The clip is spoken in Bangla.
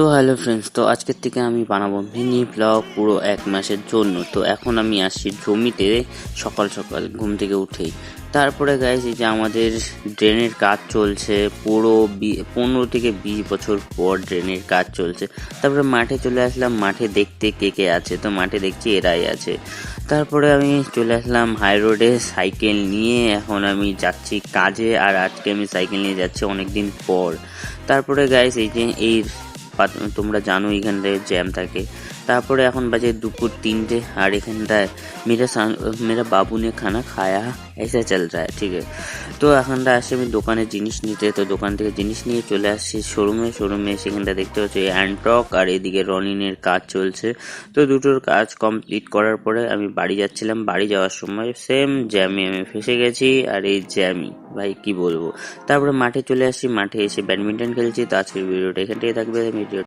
তো হ্যালো ফ্রেন্ডস, তো আজকের থেকে আমি বানাবো মিনি ব্লগ পুরো 1 মাসের জন্য। তো এখন আমি আসছি জমিতে সকাল সকাল ঘুম থেকে উঠেই। তারপরে গাইস, এই যে আমাদের ড্রেনের কাজ চলছে, পুরো 15 থেকে 20 বছর পর ড্রেনের কাজ চলছে। তারপরে মাঠে চলে আসলাম, মাঠে দেখতে কে কে আছে। তো মাঠে দেখছি এরাই আছে। তারপরে আমি চলে আসলাম হাই রোডে সাইকেল নিয়ে। এখন আমি যাচ্ছি কাজে, আর আজকে আমি সাইকেল নিয়ে যাচ্ছি অনেকদিন পর। তারপরে গাইস, এই যে তোমরা জানো এখানটায় জ্যাম থাকে। তারপরে এখন বাজে দুপুর 3টে, আর এখানটায় মেরা বাবু নে খানা খায়া ऐसा चल रहा है, ठीक है। তো এখানটা আসছি আমি দোকানে জিনিস নিতে। তো দোকান থেকে জিনিস নিয়ে চলে আসছি শোরুমে। সেখানটা দেখতে হচ্ছে অ্যান্টক, আর এদিকে রনিনের কাজ চলছে। তো দুটোর কাজ কমপ্লিট করার পরে আমি বাড়ি যাচ্ছিলাম। বাড়ি যাওয়ার সময় সেম জ্যামে আমি ফেসে গেছি, আর এই জ্যামই ভাই কি বলবো। তারপরে মাঠে চলে আসছি, মাঠে এসে ব্যাডমিন্টন খেলছি। তো আজকের ভিডিওটা এখান থেকে থাকবে। ভিডিও